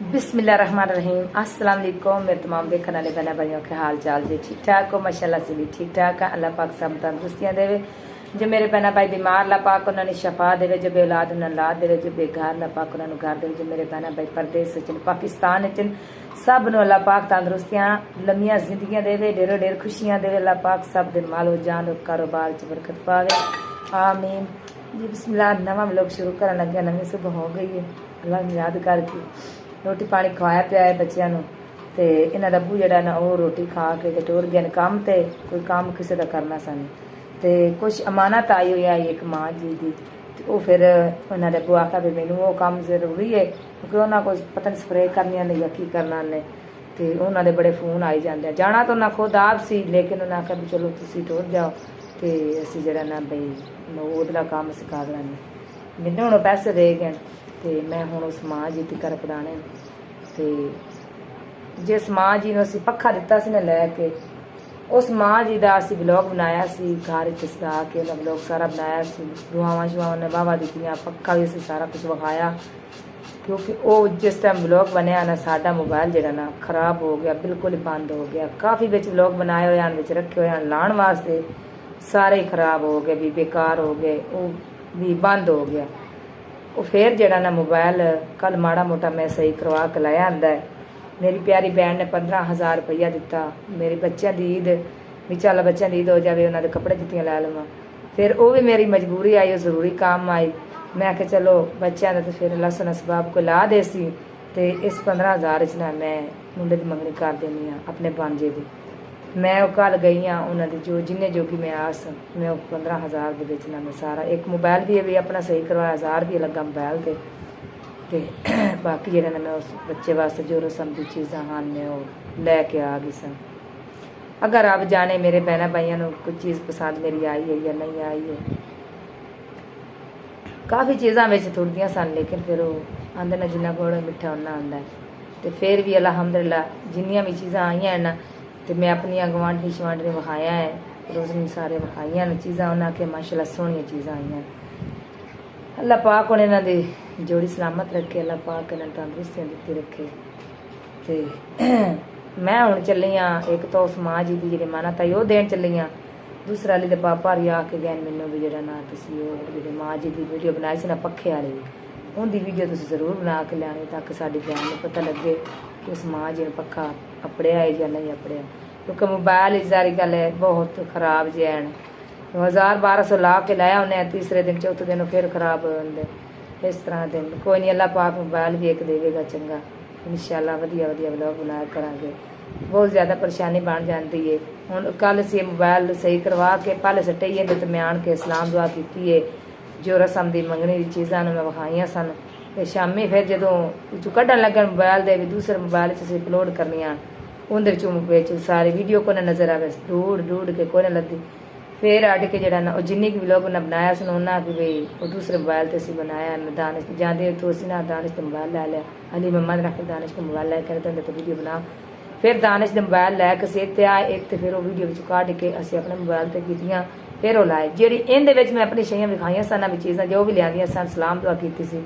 बिस्मिल्लाहिर्रहमानिर्रहीम। अस्सलाम वालेकुम मेरे तमाम देखने वाले बहन भाइयों के हाल चाल जी ठीक ठाक हो? माशाल्लाह से भी ठीक ठाक है। अल्लाह पाक सब तंदुरुस्तियाँ देवे। जो मेरे बहन भाई बीमार अल्लाह पाक उन्होंने शफा देवे, जो बेऔलाद उन्होंने औलाद देवे, जो बेघर अल्लाह पाक उन्होंने घर देवे। जो मेरे बहन भाई परदेस पाकिस्तान सब नूं अल्लाह पाक तंदुरुस्तियाँ लम्मियां जिंदगियां देवे, ढेरों ढेर खुशियां देवे। अल्लाह पाक सब दिन मालो जान और कारोबार च बरकत पावे, आमीन जी। बिस्मिल्लाह। नवा व्लॉग शुरू करन लगे, नवी सुबह हो गई है। अल्लाह ने याद करके रोटी पानी खवाया पिया है बच्चों को। तो इन्हों का बू जरा ना वो रोटी खा के टुर गए काम, तो कोई काम किसी का करना सन। तो कुछ अमानत आई हुई है एक माँ जी की, तो वो फिर उन्होंने अबू आखा भी मैनू वो काम जरूरी है, क्योंकि उन्होंने कुछ पता नहीं स्प्रे करनी ने या की करना ने। तो उन्होंने बड़े फोन आई जाते, जाना तो उन्हें खुद आप सी, लेकिन उन्हें आखा भी चलो तुम टुर जाओ, तो असी जरा ना बई उदला काम अस कर लें। मैंने हूँ पैसे दे गए, तो मैं हूँ उस माँ जी तक पढ़ाने। तो जिस माँ जी ने असी पखा दिता से लैके, उस माँ जी का असी ब्लॉग बनाया सी, घर सजा के उन्हें ब्लॉग सारा बनाया सी। दुआवां शुआवां ने वाहवा दित्तियां, पक्का भी असी सारा कुछ विखाया, क्योंकि वो जिस टाइम ब्लॉग बनया ना साडा मोबाइल जरा ना खराब हो गया, बिल्कुल ही बंद हो गया। काफ़ी बिच ब्लॉग बनाए हुए रखे हुए लाने वास्ते, सारे ही खराब हो गए, भी बेकार हो गए, वो भी बंद हो गया। वो फिर जरा ना मोबाइल कल माड़ा मोटा मैं सही करवा के लाया आंदा है। मेरी प्यारी बहन ने 15,000 रुपया दिता। मेरे बच्चों की ईद भी चल बच्चों की ईद हो जाए, उन्होंने कपड़े जुत्तियां लै लवां। फिर वो भी मेरी मजबूरी आई, जरूरी काम आई। मैं आख्या चलो बच्चों का तो फिर लसन असबाब को ला दे सी, तो इस 15,000 च ना मैं मुंडे की मंगनी कर देनी हाँ अपने भांजे की। मैं वो कल गई हाँ उन्होंने जो जिन्हें जोगी मैं आस, मैं 15,000 के बेचना मैं सारा एक मोबाइल भी अपना सही करवाया, 1000 भी लगा मोबाइल के। तो बाकी जरा मैं उस बच्चे वास्ते जो रस्म की चीज़ा हाँ मैं वो लैके आ गई सन। अगर आप जाने मेरे बहना भाइयों को कुछ चीज़ पसंद मेरी आई है या नहीं आई है। काफ़ी चीज़ा थोड़ियाँ सन, लेकिन फिर वो आंदे ना जिन्ना गुड़ मिठा उन्ना आंदा है। तो फिर भी अलहमदुलिल्लाह जिन्नियां भी चीज़ा आई हैं ना, तो मैं अपनी गवांढी शवांढी विखाया है, रोज़ सारे विखाइया ने चीज़ा, उन्हें आखे माशाल्लाह सोहनिया चीज़ा आई हैं। अल्लाह पाक उन्हें इन्हों की जोड़ी सलामत रखे, अल्लाह पाक इन्हें तंदुरुस्तियाँ दी रखे। तो मैं हूँ चली हाँ एक तो उस माँ जी की जी मानत आई वो देन चली हाँ, दूसरा वाली तो पापा हरी आके गए मैनू भी जरा ना जी माँ जी की वीडियो बनाई सी ना पखे वाली, उनकी वीडियो तुम जरूर बना के लियानी, ताकि साड़ी बहन को पता लगे कि उस माँ जी ने पखा अपड़िया है या नहीं अपड़िया। क्योंकि मोबाइल सारी गल है बहुत खराब जे हैं, 1000-1200 ला के लाया उन्हें, तीसरे दिन चौथे दिन फिर खराब होंगे। इस तरह दिन कोई नहीं, अल्लाह पाक मोबाइल भी एक देगा चंगा, इंशाल्लाह वधिया वधिया व्लॉग बनाया करांगे। बहुत ज़्यादा परेशानी बन जाती है। हुण कल से मोबाइल सही करवा के पहले सट्टे तो मैं आन के सलाम दुआ की है, जो रस्म की मंगनी की चीज़ा मैं विखाइया सन। तो शामी फिर जो कढ़न लगन मोबाइल दे भी दूसरे मोबाइल से अपलोड करनिया, उन्हें सारी वीडियो को नज़र आवे, ढूंढ ढूंढ के कोई लगती। फिर अट के जरा ना जिन्नी भी व्लॉग उन्हें बनाया सन उन्हें कि भाई वो दूसरे मोबाइल से असी बनाया। मैं दानिश जाते तो असी ना दानिश तो मोबाइल लै लिया, अली मम्मा ने रख दानिश को मोबाइल लैके तो वीडियो बना। फिर दानिश ने मोबाइल लैके सेते आए एक, तो फिर वो वीडियो कढ़ के असी अपने मोबाइल से कीतियां, फिर वो लाए। जी इन मैं अपनी शइयां विखाइया सन, भी चीज़ा जो भी लिया सन, सलाम दुआ की सी,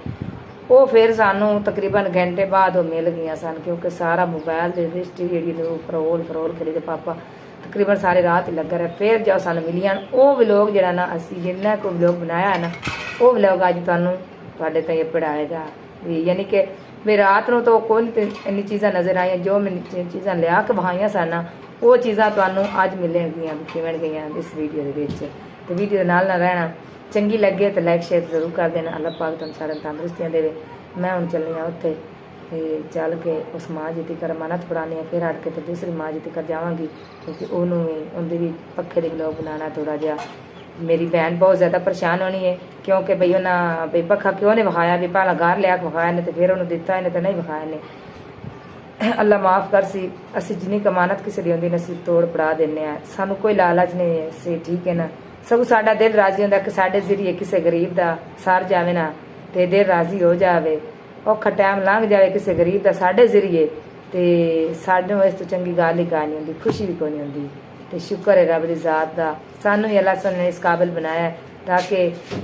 वो फिर सानू तकरीबन घंटे बाद वो मिल गई सन, क्योंकि सारा मोबाइल की हिस्ट्री जी फरोल फरोल करी, तो पापा तकरीबन सारी रात ही लगा रहा। फिर जो सानू मिलियां वो व्लॉग जरा ना असी जिन्ना को व्लॉग बनाया है ना, वो व्लॉग अज तुहाडे ताईं पढ़ाएगा भी, यानी कि भी रात को तो कोई इन्नी चीज़ा नज़र आई, जो मैं चीज़ा लिया के विखाइया सन वो चीज़ा तुहानू अज मिलणगियां किवणगियां इस वीडियो के विच। तो वीडियो के नाल रहना, चंगी लगे तो लाइक शेयर जरूर कर देना। अल्लाह पाक तुम सारे तंदुरुस्तियाँ देवे। मैं हूँ चली हाँ उत्थे चल के उस माँ जी तक अमानत पढ़ानी है, फिर हट के तो दूसरी माँ जी तक जावांगी, क्योंकि उन्हें भी पखे के ब्लॉग बनाना थोड़ा जहा। मेरी बहन बहुत ज़्यादा परेशान होनी है, क्योंकि बई उन्हें बई पखा क्यों नहीं विखाया, भी पहला घर लिया के विखाया ने, तो फिर उन्होंने दिता इन्हें तो नहीं विखाया ने। अल्लाह माफ़ कर सी, असी जिन्नी कमानत किसी की होंगी असी तोड़ पड़ा देने, सानू कोई लालच नहीं है सी, ठीक है ना। सगों साडा दिल राजी होंदा कि साडे जरिए किसी गरीब का सर जाए ना, तो दिल राजी हो जाए, औखा टाइम लंघ जाए किसी गरीब का साडे जरिए, तो साडे इस तो चंगी गल ही कोई नहीं होंदी, खुशी भी कोई नहीं होंदी। तो शुक्र है रब दी ज़ात का, सानू ही अल्लाह ने इस काबिल बनाया, ताकि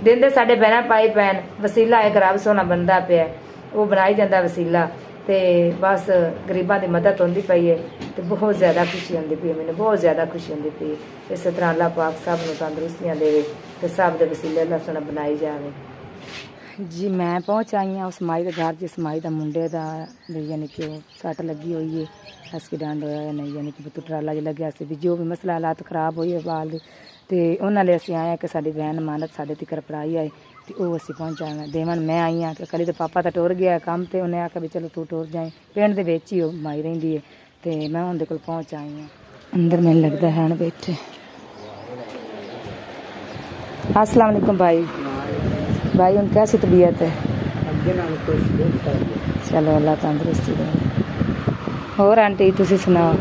दिन दे साडे बहना भाई भैन वसीला एक रब सोना बनता पिया, वो बनाई जाता वसीला। ਤੇ ਬਸ ਗਰੀਬਾਂ ਦੀ ਮਦਦ ਹੁੰਦੀ ਪਈ ਹੈ ਤੇ ਬਹੁਤ ਜ਼ਿਆਦਾ ਖੁਸ਼ੀ ਹੁੰਦੀ ਪਈ ਹੈ, ਮੈਨੂੰ ਬਹੁਤ ਜ਼ਿਆਦਾ ਖੁਸ਼ੀ ਹੁੰਦੀ ਪਈ ਹੈ। ਇਸੇ ਤਰ੍ਹਾਂ ਅੱਲਾਹ ਪਾਕ ਸਭ ਨੂੰ ਤੰਦਰੁਸਤੀਆਂ ਦੇਵੇ ਤੇ ਸਭ ਦੇ ਵਸੀਲੇ ਅੱਲਾਹ ਸੁਣਾ ਬਣਾਈ ਜਾਵੇ। ਜੀ ਮੈਂ ਪਹੁੰਚ ਆਈ ਹਾਂ ਉਸ ਮਾਈ ਦੇ ਘਰ, ਜਿਸ ਮਾਈ ਦਾ ਮੁੰਡੇ ਦਾ ਯਾਨੀ ਕਿ ਉਹ ਸੱਟ ਲੱਗੀ ਹੋਈ ਹੈ, ਐਕਸੀਡੈਂਟ ਹੋਇਆ ਨਹੀਂ, ਯਾਨੀ ਕਿ ਬਤੂ ਟਰਾਲਾ ਜਿਹਾ ਲੱਗਿਆ ਸੀ ਵੀ ਜੋ ਵੀ ਮਸਲਾ ਹਾਲਾਤ ਖਰਾਬ ਹੋਈ ਹੈ ਬਾਲ ਦੀ, ਤੇ ਉਹਨਾਂ ਲਈ ਅਸੀਂ ਆਏ ਹਾਂ ਕਿ ਸਾਡੀ ਬਹਿਨ ਮਾਨਤ ਸਾਡੇ ਤੀਕਰ ਪੜਾਈ ਆਏ ਤੇ ਉਹ ਅਸੀਂ ਪਹੁੰਚਾਉਣਾ ਦੇਵਨ। ਮੈਂ ਆਈ ਹਾਂ ਕਿ ਕਲੀ ਦੇ ਪਾਪਾ ਤਾਂ ਟੁਰ ਗਿਆ ਕੰਮ ਤੇ ਉਹਨੇ ਆਖਿਆ ਵੀ ਚਲੋ ਤੂੰ ਟੁਰ ਜਾਏ, ਪਿੰਡ ਦੇ ਵਿੱਚ ਹੀ ਉਹ ਮਾਈ ਰਹਿੰਦੀ ਹੈ ਤੇ ਮੈਂ ਉਹਦੇ ਕੋਲ ਪਹੁੰਚ ਆਈ ਹਾਂ। ਅੰਦਰ ਮੈਨੂੰ ਲੱਗਦਾ ਹੈ ਬੈਠੇ। अस्सलाम वालेकुम भाई। भाई उन कैसी तबीयत है? चलो अल्लाह तंदुरुस्ती दे। होर आंटी तुसी सुनाओ?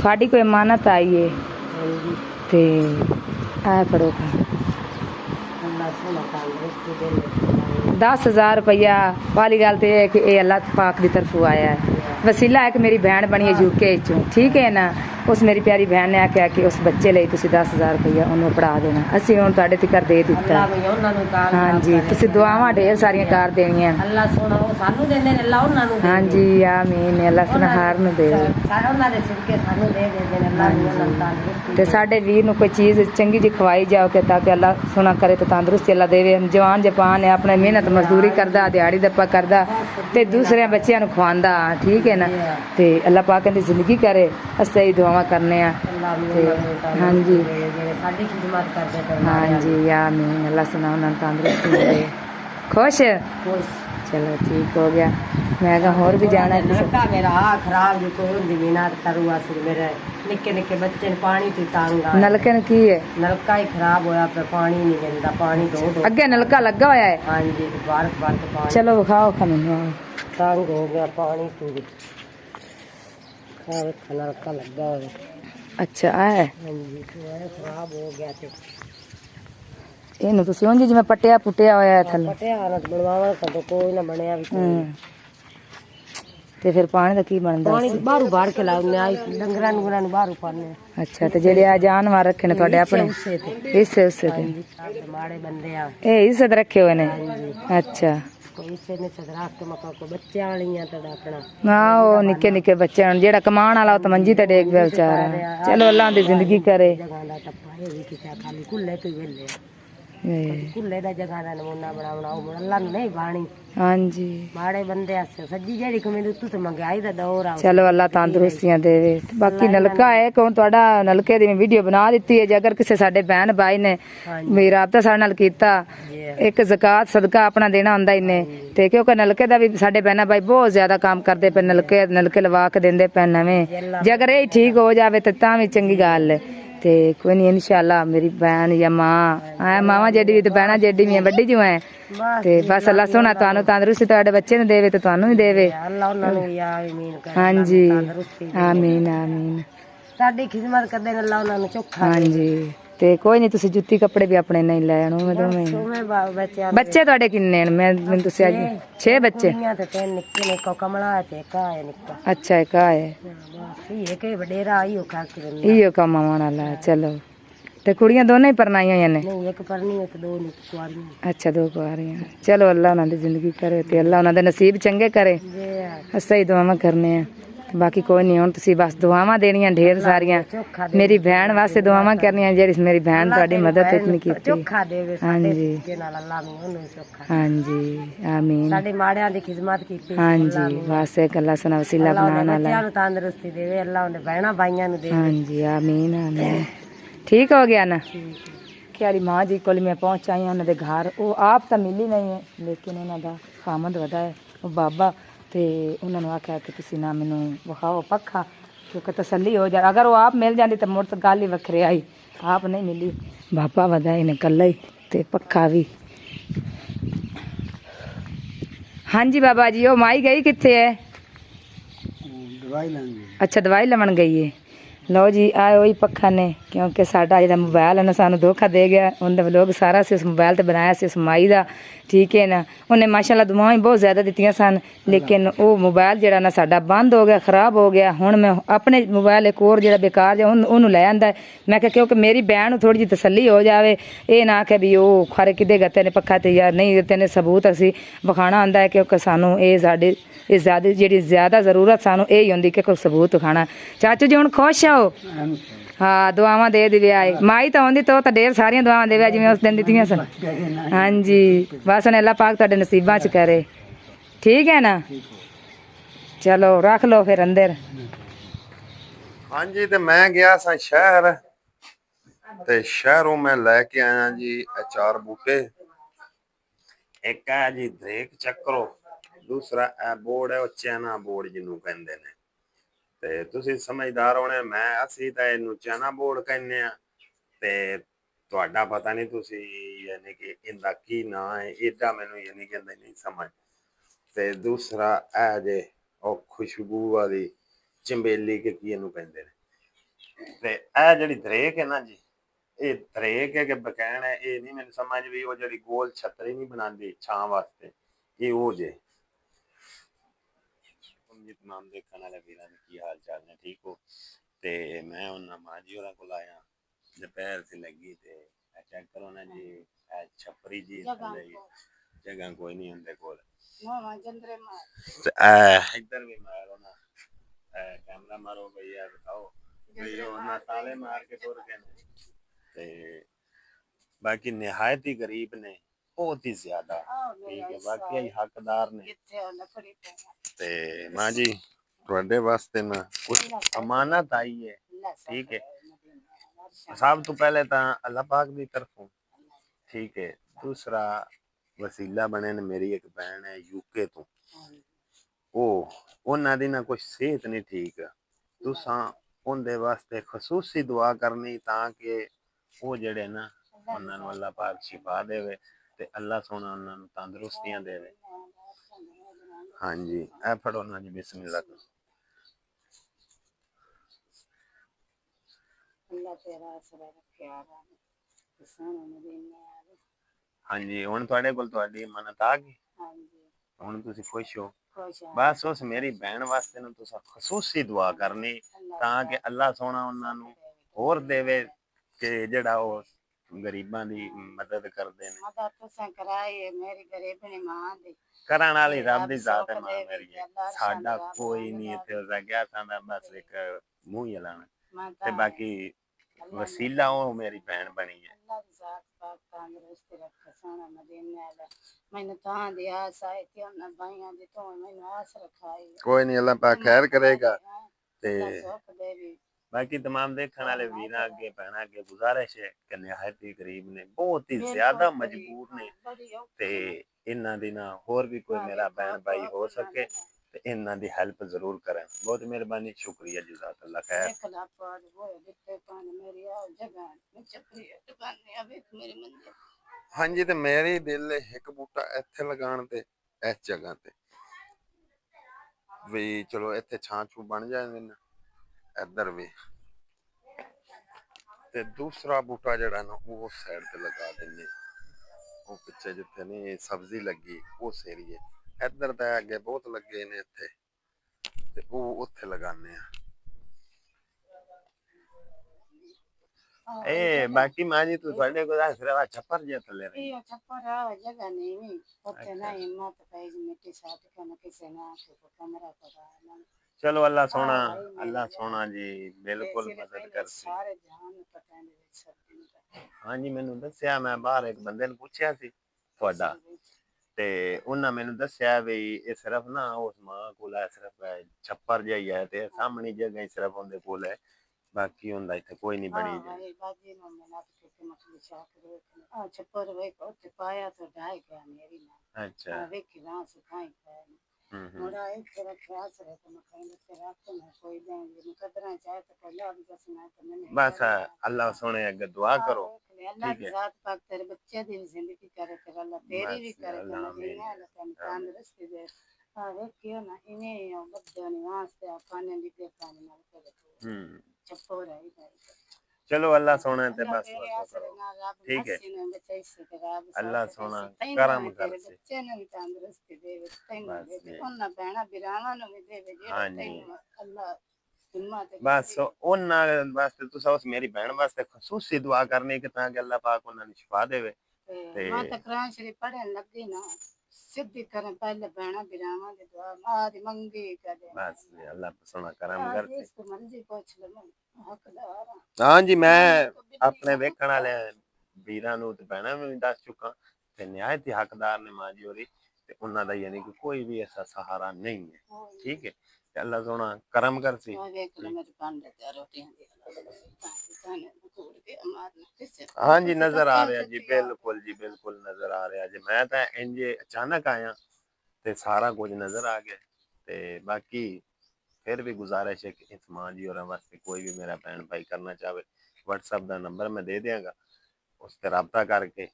थोड़ी कोई मानत आई है ते आ करो 10,000 रुपया वाली गल तो है कि ये अल्लाह पाक की तरफों आया है, वसीला है कि मेरी भैन बनी है यूके चों, ठीक है ना। उस मेरी प्यारी बहन ने आख्या कि उस बच्चे लिए तुसी 10,000 रुपया उन्होंने पढ़ा देना, असी हुण तुहाडे तिकर दे दिता। हाँ जी तुसी दुआवां ढेर सारियां कर देनियां। हाँ जी आमीन, अल्लाह सुना हार नूं देवे ते साडे वीर नूं कोई चीज़ चंगी जी खवाई जाओ कि ताकि अल्लाह सुना करे तो तंदुरुस्ती अल्लाह देवे। जवान जपान है अपने मेहनत मजदूरी करदा, दिहाड़ी दप्पा करदा ते दूसरे बच्चों नूं खवांदा, ठीक है ना। ते अल्लाह पाक इहदी जिंदगी करे, असीं ही दुआवां करने आ। हाँ जी हाँ जी आमीन, अल्लाह सुना उन्हां नूं तंदुरुस्ती देवे। खुश चलो ठीक हो गया। मैं कहा होर भी जाना है। नलका मेरा खराब जो कोई होंदी मीनात करूआ सी मेरे निक्के निक्के बच्चे ने पानी ती तंग आ। नलके ने की है? नलका ही खराब होया पे पानी नहीं देंदा, पानी दो अगे नलका लगा होया है? हां जी बार बार पानी। चलो विखाओ खा मैनू। तंग हो गया पानी पूरी नलका लगा होया। अच्छा है हां जी खराब हो गया ते ਇਹਨੂੰ ਤੁਸੀਂ ਉਂਝ ਜਿਵੇਂ ਪਟਿਆ ਪੁੱਟਿਆ ਹੋਇਆ ਹੈ ਥੱਲੇ ਪਟਿਆ ਹਾਲਤ ਬਣਵਾਵਾਂ ਕਦੋਂ ਕੋਈ ਨਾ ਬਣਿਆ ਵੀ ਤੇ ਫਿਰ ਪਾਣੀ ਦਾ ਕੀ ਬਣਦਾ? ਪਾਣੀ ਬਾਹਰੋਂ ਬਾਹਰ ਕੇ ਲਾਉਂਦੇ ਆ, ਡੰਗਰਾਂ ਨੂੰ ਬਾਹਰੋਂ ਪਾਉਂਦੇ। ਅੱਛਾ ਤੇ ਜਿਹੜੇ ਆ ਜਾਨਵਰ ਰੱਖੇ ਨੇ ਤੁਹਾਡੇ ਆਪਣੇ ਹਿੱਸੇ ਉਸੇ ਤੇ ਮਾੜੇ ਬੰਦੇ ਆ ਇਹ ਹਿੱਸੇ ਤੇ ਰੱਖੇ ਹੋਏ ਨੇ? ਅੱਛਾ ਕੋਈ ਇਸੇ ਨੇ ਸਦਰਾ ਕੇ ਮਕਾ ਕੋ ਬੱਚਿਆਂ ਵਾਲੀਆਂ ਤੜਾ ਆਪਣਾ ਨਾ ਉਹ ਨਿੱਕੇ ਨਿੱਕੇ ਬੱਚਿਆਂ ਨੂੰ ਜਿਹੜਾ ਕਮਾਉਣ ਵਾਲਾ ਉਹ ਤਾਂ ਮੰਜੀ ਤੇ ਡੇਗ ਪਿਆ ਵਿਚਾਰਾ। ਚਲੋ ਅੱਲਾਹ ਦੀ ਜ਼ਿੰਦਗੀ ਕਰੇ। ਜਗ੍ਹਾ ਦਾ ਟੱਪਾ ਇਹ ਵੀ ਕਿਸੇ ਖਾਲੀ ਕੁੱਲੇ ਤੋਂ ਵੇਲੇ ਕੁੱਲੇ ਦਾ ਜਗ੍ਹਾ ਦਾ ਨਮੂਨਾ ਬਣਾਉਣਾ ਉਹ ਅੱਲਾਹ ਨੂੰ ਨਹੀਂ ਬਾਣੀ। ਹਾਂਜੀ ਮਾੜੇ ਬੰਦੇ ਆਸੇ ਸੱਜੀ ਜਿਹੜੀ ਕਮੀ ਉੱਤੋਂ ਤੇ ਮੰਗਾਈ ਦਾ ਦੌਰ ਆ। ਚਲੋ ਅੱਲਾਹ ਤੰਦਰੁਸਤੀਆਂ ਦੇਵੇ। ਬਾਕੀ ਨਲਕਾ ਹੈ ਕੌਣ ਤੁਹਾਡਾ ਨਲਕੇ ਦੀ ਮੈਂ ਵੀਡੀਓ ਬਣਾ ਦਿੱਤੀ ਹੈ, ਜੇ ਅਗਰ ਕਿਸੇ ਸਾਡੇ ਭੈਣ ਭਾਈ ਨੇ ਮੇਰਾ ਰਾਬਤਾ ਸਾਡੇ ਨਾਲ ਕੀਤਾ, ਇੱਕ ਜ਼ਕਾਤ ਸਦਕਾ ਆਪਣਾ ਦੇਣਾ ਹੁੰਦਾ ਇਹਨੇ ਤੇ ਕਿਉਂਕਿ ਨਲਕੇ ਦਾ ਵੀ ਸਾਡੇ ਭੈਣਾਂ ਭਾਈ ਬਹੁਤ ਜ਼ਿਆਦਾ ਕੰਮ ਕਰਦੇ ਪਏ, ਨਲਕੇ ਲਵਾ ਕੇ ਦਿੰਦੇ ਪਏ ਨਵੇਂ। ਜੇ ਅਗਰ ਇਹ ਠੀਕ ਹੋ ਜਾਵੇ ਤਾਂ ਵੀ ਚੰਗੀ ਗੱਲ ਹੈ। ਤੇ ਕੋਈ ਨਹੀਂ इंशाल्लाह मेरी बहन या मां मावा जेडी भी तो बहना जेडी भी वड्डी जो है ते बस अल्लाह सोना तुहानू तंदुरुस्ती तुहाडे बच्चे नूं देवे ते तुहानू भी देवे। हाँ जी आमीन आमीन साडी खिदमत करदे ने अल्लाह उन्हां नूं चोखा। हाँ जी ते कोई नहीं तुसी जुत्ती कपड़े भी अपने नहीं ले आनो। बच्चे तुहाडे किन्ने ने? मैं तुसी 6 बच्चे? अच्छा एक है इहो कम आने वाला। चलो ते कुड़ियां दोनों ही परनाई हुई ने? अच्छा 2 कुआरियां। चलो अल्लाह उन्हां दी जिंदगी करे ते अल्लाह उन्हां दे नसीब चंगे करे। असीं दुआवां करने आ बाकी कोई नहीं। हुण तुसीं बस दुआवां देनियां ढेर सारियां मेरी भैन वास्ते दुआवां करनियां जेहड़ी मेरी भैन तुहाडी मदद इतनी कीती। हाँ जी हाँ जी आमीन साडे माड़ियां दी खिदमत कीती। हाँ जी बस एक अल्लाह सना वसीला बनाना अल्लाह तंदुरुस्ती देवे, अल्लाह उन्हें भैणा भाईयां नूं देवे। हाँ जी आमीन आमीन ठीक हो गया ना। क्यारी माँ जी कोल मैं पहुंच आई उन्होंने घर। वो आप तो मिली नहीं है लेकिन उन्हों का खामद वधा है वो बाबा तो उन्होंने आख्या कि तुसी ना मैनू विखाओ पखा क्योंकि तसली हो जाए। अगर वो आप मिल जाती तो मुड़ तो गल ही वखरे आई। आप नहीं मिली बाबा वधा इन्हें कला ही तो पखा भी। हाँ जी बाबा जी वो माई गई कित्थे है? अच्छा दवाई लवन गई है। लो जी आए वही पखा ने क्योंकि साडा जो मोबाइल है ना सानू धोखा दे गया। उन्हें लोग सारा से उस मोबाइल से बनाया से उस माई का, ठीक है ना। ਉਹਨੇ ਮਾਸ਼ਾਅੱਲਾ ਦੁਆਵਾਂ ਵੀ ਬਹੁਤ ਜ਼ਿਆਦਾ ਦਿੱਤੀਆਂ ਸਨ, ਲੇਕਿਨ ਉਹ ਮੋਬਾਈਲ ਜਿਹੜਾ ਨਾ ਸਾਡਾ ਬੰਦ ਹੋ ਗਿਆ, ਖਰਾਬ ਹੋ ਗਿਆ। ਹੁਣ ਮੈਂ ਆਪਣੇ ਮੋਬਾਈਲ ਇੱਕ ਹੋਰ ਜਿਹੜਾ ਬੇਕਾਰ ਜਿਹਾ ਉਹਨੂੰ ਲੈ ਆਂਦਾ। ਮੈਂ ਕਿਹਾ ਕਿਉਂਕਿ ਮੇਰੀ ਭੈਣ ਨੂੰ ਥੋੜੀ ਜਿਹੀ ਤਸੱਲੀ ਹੋ ਜਾਵੇ, ਇਹ ਨਾ ਕਿ ਵੀ ਉਹ ਖਰੇ ਕਿਤੇ ਗੱਤੇ ਨੇ ਪੱਖਾ ਤੇ ਯਾਰ ਨਹੀਂ ਦਿੱਤੇ ਨੇ ਸਬੂਤ ਅਸੀਂ ਵਿਖਾਣਾ ਆਂਦਾ ਹੈ, ਕਿਉਂਕਿ ਸਾਨੂੰ ਇਹ ਸਾਡੀ ਇਹ ਜ਼ਿਆਦਾ ਜਿਹੜੀ ਜ਼ਿਆਦਾ ਜ਼ਰੂਰਤ ਸਾਨੂੰ ਇਹ ਹੀ ਹੁੰਦੀ ਕਿ ਕੋਈ ਸਬੂਤ ਵਿਖਾਣਾ। ਚਾਚੂ ਜੀ ਹੁਣ ਖੁਸ਼ ਹੋ? ਹਾਂ, ਦੁਆਵਾਂ ਦੇ ਦਿਵੇ ਆਏ ਮਾਈ ਤਾਂ ਆਉਂਦੀ ਤਾਂ ਢੇਰ ਸਾਰੀਆਂ ਦੁਆਵਾਂ ਦੇਵੇ ਜਿਵੇਂ ਉਸ ਦਿਨ ਦਿੱਤੀਆਂ ਸਨ। ਹਾਂਜੀ, ਬਸ ਨੇ ਅੱਲਾ ਪਾਕ ਤੁਹਾਡੇ ਨਸੀਬਾਂ 'ਚ ਕਰੇ, ਠੀਕ ਹੈ ਨਾ? ਚਲੋ ਰੱਖ ਲਓ ਫਿਰ ਅੰਦਰ। ਹਾਂਜੀ, ਤੇ ਮੈਂ ਗਿਆ ਸਾਂ ਸ਼ਹਿਰ, ਤੇ ਸ਼ਹਿਰੋਂ ਮੈਂ ਲੈ ਕੇ ਆਇਆ ਜੀ ਇਹ 4 ਬੂਟੇ। ਇੱਕ ਹੈ ਜੀ ਦਰੇਕ ਚੱਕਰੋ, ਦੂਸਰਾ ਇਹ ਬੋਰਡ ਹੈ ਉਹ ਚਾਈਨਾ ਬੋਰਡ ਜਿਹਨੂੰ ਕਹਿੰਦੇ ਨੇ, ਤੇ ਤੁਸੀਂ ਸਮਝਦਾਰ ਹੋਣੇ, ਅਸੀਂ ਤਾਂ ਇਹਨੂੰ ਚਾਈਨਾ ਬੋਰਡ ਕਹਿੰਦੇ ਆ, ਤੇ ਤੁਹਾਡਾ ਪਤਾ ਨਹੀਂ ਤੁਸੀਂ ਯਾਨੀ ਕਿ ਇਹਦਾ ਕੀ ਨਾਂ ਹੈ, ਏਡਾ ਮੈਨੂੰ ਯਾਨੀ ਕਿ ਨਹੀਂ ਸਮਝ। ਤੇ ਦੂਸਰਾ ਇਹ ਜੇ ਉਹ ਖੁਸ਼ਬੂ ਵਾਲੀ ਚੰਬੇਲੀ ਕਿ ਕੀ ਇਹਨੂੰ ਕਹਿੰਦੇ ਨੇ। ਤੇ ਇਹ ਜਿਹੜੀ ਦਰੇਕ ਹੈ ਨਾ ਜੀ, ਇਹ ਦਰੇਕ ਹੈ ਕਿ ਬਕੈਣ ਹੈ, ਇਹ ਨਹੀਂ ਮੈਨੂੰ ਸਮਝ ਵੀ ਉਹ ਜਿਹੜੀ ਗੋਲ ਛਤਰੀ ਨਹੀਂ ਬਣਾਉਂਦੀ ਛਾਂ ਵਾਸਤੇ, ਇਹ ਉਹ ਜੇ। ਤਮਾਮ ਦੇਖਣ ਵਾਲੇ ਵੀਰਾਂ ਦੇ ਕੀ ਹਾਲ ਚਾਲ ਨੇ, ਠੀਕ ਹੋ? ਤੇ ਮੈਂ ਉਹਨਾਂ ਮਾਂ ਜੀ ਹੋਰਾਂ ਕੋਲ ਆਇਆ, ਦੁਪਹਿਰ ਸੀ ਲੱਗੀ, ਤੇ ਚੈੱਕ ਕਰੋ ਨਾ ਜੀ ਇਹ ਛਪਰੀ ਜੀ ਜਗ੍ਹਾ ਕੋਈ ਨਹੀਂ ਹੁੰਦੇ ਕੋਲ, ਤੇ ਇੱਧਰ ਵੀ ਮਾਰੋ ਨਾ, कैमरा मारो भैया, दिखाओ भैया, वरना ताले मार के तुर गए ने। ते बाकी निहायत ही गरीब ने, बहुत ही ज्यादा, ठीक है, बाकी हकदार ने। ते मां जी ਤੁਹਾਡੇ ਵਾਸਤੇ ਮੈਂ ਕੁछ अमानत आई है, ठीक है। सब तो पहले तो अल्लाह पाक की तरफों, ठीक है। दूसरा वसीला बने ने मेरी एक बहन है यूके तो, ਉਹਨਾਂ ਦੀ ਨਾ ਕੁਛ ਸਿਹਤ ਨਹੀਂ ਠੀਕ, ਤੁਸਾਂ ਉਹਦੇ ਵਾਸਤੇ ਖਸੂਸੀ ਦੁਆ ਕਰਨੀ ਤਾਂ ਕਿ ਉਹ ਜਿਹੜੇ ਨਾ ਉਹਨਾਂ ਨੂੰ ਅੱਲਾਹ ਪਾਕ ਸ਼ਿਫਾ ਦੇਵੇ ਤੇ ਅੱਲਾਹ ਸੋਹਣਾ ਉਹਨਾਂ ਨੂੰ ਤੰਦਰੁਸਤੀਆਂ ਦੇਵੇ। ਹਾਂਜੀ, ਇਹ ਫੜੋ ਨਾ ਜੀ, ਬਿਸਮਿल्लाह। ਹਾਂਜੀ, ਹੁਣ ਤੁਹਾਡੇ ਕੋਲ ਤੁਹਾਡੀ ਮੰਨਤ ਆ ਗਈ, ਹੁਣ ਤੁਸੀਂ ਖੁਸ਼ ਹੋ? बस उस मेरी बहन वास्ते ना तुसा खसूसी दुआ करनी ताकि अल्लाह सोना उन्हां नू होर देवे कि जेड़ा ओ गरीबां दी मदद करदे ने। करन वाली रब दी जात है, मां मेरी साडा कोई नहीं इत्थे हो गया, साडा बस एक मुंह ही लाना ते बाकी वसीला ओ मेरी बहन बनी है। कोई नहीं, अल्लाह पाक खैर करेगा। ते बाकी तमाम देखने वाले वीरां अगे भैणां अगे गुजारिश है कि निहायत ही गरीब ने, बहुत ही ज्यादा मजबूर ने, ते इन्हां दी ना होर भी कोई मेरा बहन भाई हो सके ते इन्हां दी हेल्प जरूर करें। बहुत मेहरबानी, शुक्रिया, जज़ाकल्लाह खैर। हाँ जी, तो मेरी दिल एक बूटा इत्थे लगाण ते इस जगह ते भी चलो इत्थे छां छू बन जाए ना, इधर भी ते दूसरा बूटा जड़ा ना वो साइड ते लगा देने, वो पिछे जिथे नहीं सब्जी लगी उस एरिए, इधर तो अगे बहुत लगे ने इत्थे, ते वो उत्थे लगाने आ। ए बाकी मां जी तू ਤੁਹਾਡੇ ਕੋਲ ਸਿਰਫ ਛੱਪਰ ਜੇ ਥੱਲੇ ਰਹੀ ਇਹ ਛੱਪਰ ਆ ਜਗ੍ਹਾ ਨਹੀਂ ਉੱਥੇ ਨਾ ਹਿੰਮਤ ਪਈ ਮਿੱਟੀ ਸਾਟ ਕੇ ਨਾ ਕਿਸੇ ਨਾ ਕੋ ਕਮਰਾ ਪੜਾ। ਚਲੋ ਅੱਲਾ ਸੋਹਣਾ ਜੀ ਬਿਲਕੁਲ ਮਦਦ ਕਰ ਸਾਰੇ ਜਹਾਨ ਨੂੰ ਪਤਾ ਨਹੀਂ ਸਭ। ਹਾਂਜੀ, ਮੈਨੂੰ ਦੱਸਿਆ, ਮੈਂ ਬਾਹਰ ਇੱਕ ਬੰਦੇ ਨੂੰ ਪੁੱਛਿਆ ਸੀ ਤੁਹਾਡਾ, ਤੇ ਉਹਨਾਂ ਮੈਨੂੰ ਦੱਸਿਆ ਵੀ ਇਹ ਸਿਰਫ ਨਾ ਉਸ ਮਾਂ ਕੋਲ ਹੈ, ਸਿਰਫ ਛੱਪਰ ਜਿਹਾ ਹੀ ਹੈ ਤੇ ਸਾਹਮਣੀ ਜਗ੍ਹਾ ਹੀ ਸਿਰਫ ਉਹਦੇ ਕੋਲ ਹੈ, ਬਾਕੀ ਹੁੰਦਾ ਇੱਥੇ ਕੋਈ ਨਹੀਂ ਬਣੀ ਜਾਏ। ਬਾਜੀ ਨੂੰ ਮੈਂ ਕਿਤੇ ਮਤਲਬ ਛਾਪ ਆ ਛੱਪਰ ਵੇ ਉੱਤੇ ਪਾਇਆ ਤਾਂ ਢਾਈ ਗਿਆ ਮੇਰੀ ਨਾ। ਅੱਛਾ, ਵੇਖੀ ਨਾ ਸੁਖਾਈ ਪਾਇਆ मोड़ा एक तरह ख्यास रहे तो मैं कहीं से रास्ते में कोई देंगे मुकदरा चाहे तो पहले अभी दसना है तो मैंने बस अल्लाह सोने अगर दुआ करो, अल्लाह की जात पाक तेरे बच्चे दी जिंदगी करे तेरा अल्लाह तेरी भी करे तो मदीना अल्लाह तंदुरुस्ती दे। हां देखियो ना इन्हें बच्चों ने वास्ते खाने भी के पानी मार के चप्पो रही भाई चलो अल्लाह सोना ते बस करो ठीक है अल्लाह सोना करम कर से हाँ जी बस उन्ना वास्ते तुसा उस मेरी बहन वास्ते खसूसी दुआ करनी कि ताकि अल्लाह पाक उन्हें शिफा देवे ते मां तक कुरान शरीफ पढ़न लगी ना सिद्धि करें पहले बहना बिरामा दी दुआ मां दी मंगी करे बस अल्लाह सोना करम कर से मर्जी पूछ ले हकदार हाँ जी मैं अपने वेखण वाले ਵੀਰਾਂ ਨੂੰ ਤੇ ਭੈਣਾਂ ਨੂੰ ਵੀ ਦੱਸ ਚੁੱਕਾ ਤੇ ਨਿਆਇਤ ਹੀ ਹੱਕਦਾਰ ਨੇ ਮਾਂ ਜੀ ਹੋਰੀ ਤੇ ਉਹਨਾਂ ਦਾ ਯਾਨੀ ਕਿ ਕੋਈ ਵੀ ਐਸਾ ਸਹਾਰਾ ਨਹੀਂ ਹੈ ਠੀਕ ਹੈ ਤੇ ਅੱਲਾਹ ਸੋਹਣਾ ਕਰਮ ਕਰਸੀ हाँ जी नजर आ रहा जी बिल्कुल नजर आ रहा जी मैं तो इंज अचानक आया ते सारा कुछ नजर आ गया ते बाकी फिर भी गुजारिश है कि इस मां जी और वास्ते कोई भी मेरा भैन भाई करना चाहे व्हाट्सएप का नंबर मैं दे देंगा उस पर रब्ता करके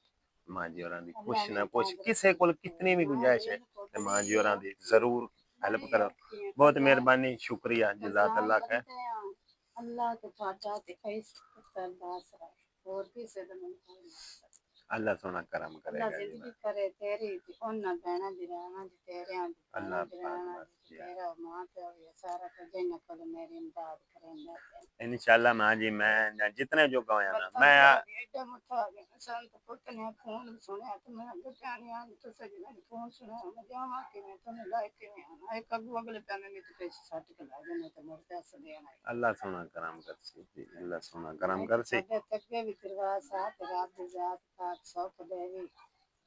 मां जी और कुछ ना कुछ किसी को कितनी भी गुंजाइश है तो मां जी और जरूर हेल्प करो बहुत मेहरबानी शुक्रिया जज़ाक अल्लाह खैर अल्लाह के फाटा ते और भी से अल्लाह सोना करम करेगा जिंदगी करे तेरी ओना बहना बिराना जी तेरे अल्लाह तेरा मां पे ये सारा कुछ जन्नत को मेरी इमदाद करेंगे इंशाल्लाह मां जी मैं जितने जो गया ना मैं एडा मुठा गया संत पुत ने फोन सुनया तो मैं बेचानी आ तो सजना ने फोन सुना मैं जावा कि मैं तने लाइक के आना एक अगले पैने में तो पैसे साट के ला देने तो मोर पैसे देना अल्लाह सोना करम कर सी अल्लाह सोना करम कर सी तक भी करवा साथ रात जात पाक सब देवी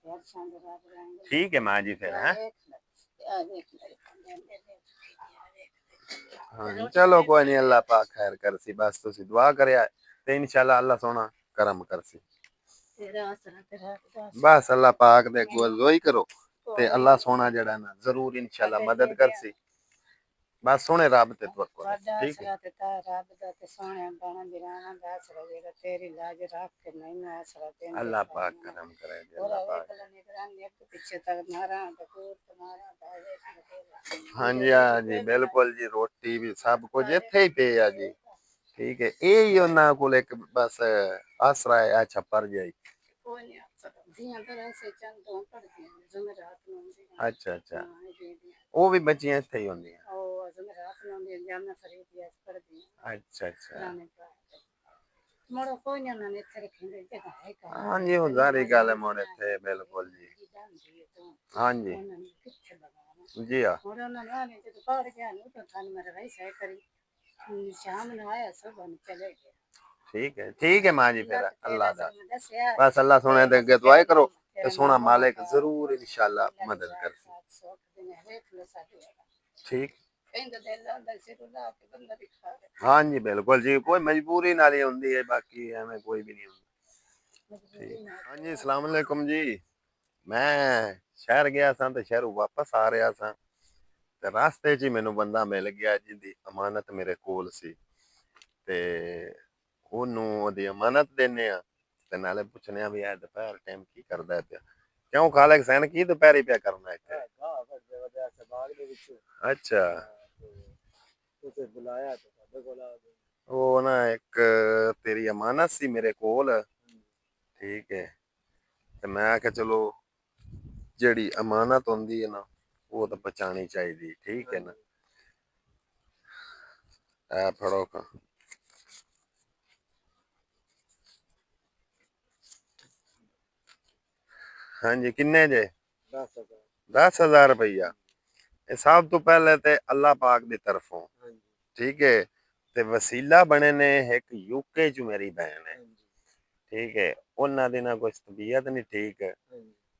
यार संग रात रहेंगे ठीक है मां जी फिर हैं हाँ चलो कोई नहीं अल्लाह पाक खैर कर सी बस तुसी दुआ करया ते इंशाल्लाह अल्लाह सोना करम कर सी बस अल्लाह पाक दे कोल दुआई करो ते अल्लाह सोना जड़ा ना जरूर इंशाल्लाह मदद कर सी बस सोने रब ते तवक्कुल ठीक है रब दा ते सोने बाणा बिराना दा आसरा जेड़ा तेरी लाज रख के नहीं मैं आसरा ते अल्लाह पाक करम करे अल्लाह पाक पीछे तक मारा बकूर तुम्हारा हाँ जी बिल्कुल जी रोटी भी सब कुछ इत्थे ही पे है जी ठीक है यही उन्हां कोल एक बस आसरा है छप्पर जाई अच्छा अच्छा वो भी बच्चियां इत्थे ही होंदियां अच्छा अच्छा हाँ जी हुन सारी गल मोड़ इत्थे बिल्कुल जी हाँ जी जी हाँ ठीक है मां जी फिर अल्लाह दा बस अल्लाह सोने दे अगे दुआ करो ते सोना मालिक जरूर इंशाल्लाह मदद कर ठीक हाँ जी बिल्कुल जी कोई मजबूरी नाल ही हुंदी है बाकी एवें कोई भी नहीं हुंदा हाँ जी अस्सलाम वालेकुम जी मैं शहर गया सा ते शहरों वापस आ रहा सा ते रास्ते च मैनू बंदा मिल गया जिंदी अमानत मेरे कोल सी ते ओनू ओदी अमानत देने आ ते नाले पुछने आ भी है दोपहर टाइम की करदा है पिया क्यों खालिक सैन की दोपहरी पिया करना इत्थे अच्छा तुसे बुलाया तो साडे कोल आ गए ओ ना एक तेरी अमानत सी मेरे कोल ठीक है ते मैं आख्या चलो जेड़ी अमानत होंदी है ना वो तो बचानी चाहिए ठीक है ना ए फड़ो का हाँ जी किन्ने जे 10,000 रुपया सब तो पहले ते अल्लाह पाक दी तरफों ठीक है ते वसीला बने ने एक यूके च मेरी बहन है ठीक है उन्ना दी ना कुछ तबीयत नहीं ठीक है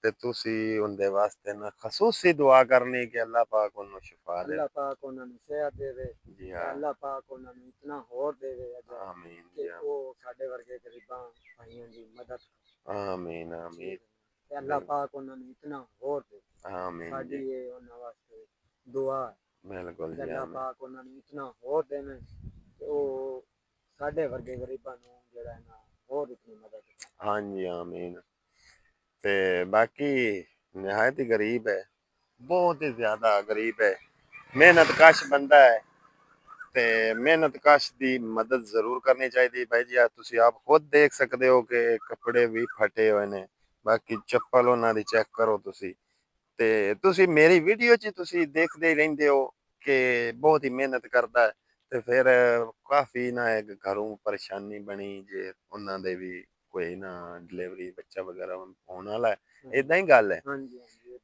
ते तुसी उनदे वास्ते ना खसूसी दुआ करनी कि अल्लाह पाक उन्हें शिफा दे अल्लाह पाक उन्हें सेहत देवे जी हां अल्लाह पाक उन्हें इतना और देवे आमीन कि वो साडे वर्गे गरीबां भाइयों दी मदद आमीन आमीन अल्लाह पाक उन्हें इतना और दे आमीन साडी ये उन्हां वास्ते दुआ बिल्कुल जी अल्लाह पाक उन्हें इतना और देने कि वो साडे वर्गे गरीबां नूं जेड़ा है ना और इतनी मदद हाँ जी आमीन ते बाकी निहायत ही गरीब है बहुत ही ज्यादा गरीब है मेहनत कश बंदा है ਤੇ ਮਿਹਨਤ ਕਸ਼ ਦੀ ਮਦਦ ਜ਼ਰੂਰ ਕਰਨੀ ਚਾਹੀਦੀ ਭਾਈ ਜੀ। ਤੁਸੀਂ ਆਪ ਖੁਦ ਦੇਖ ਸਕਦੇ ਹੋ ਕਿ ਕੱਪੜੇ ਵੀ ਫਟੇ ਹੋਏ ਨੇ, ਬਾਕੀ ਚੱਪਲ ਉਹਨਾਂ ਦੀ ਚੈੱਕ ਕਰੋ ਤੁਸੀਂ। ਤੇ ਤੁਸੀਂ ਮੇਰੀ ਵੀਡੀਓ 'ਚ ਤੁਸੀਂ ਦੇਖਦੇ ਹੀ ਰਹਿੰਦੇ ਹੋ ਕਿ ਬਹੁਤ ਹੀ ਮਿਹਨਤ ਕਰਦਾ ਹੈ, ਤੇ ਫਿਰ ਕਾਫੀ ਨਾ ਇੱਕ ਘਰੋਂ ਪਰੇਸ਼ਾਨੀ ਬਣੀ ਜੇ ਉਹਨਾਂ ਦੇ ਵੀ ਕੋਈ ਨਾ ਡਿਲੀਵਰੀ ਬੱਚਾ ਵਗੈਰਾ ਹੋਣ ਵਾਲਾ ਹੈ, ਇਦਾਂ ਹੀ ਗੱਲ ਹੈ।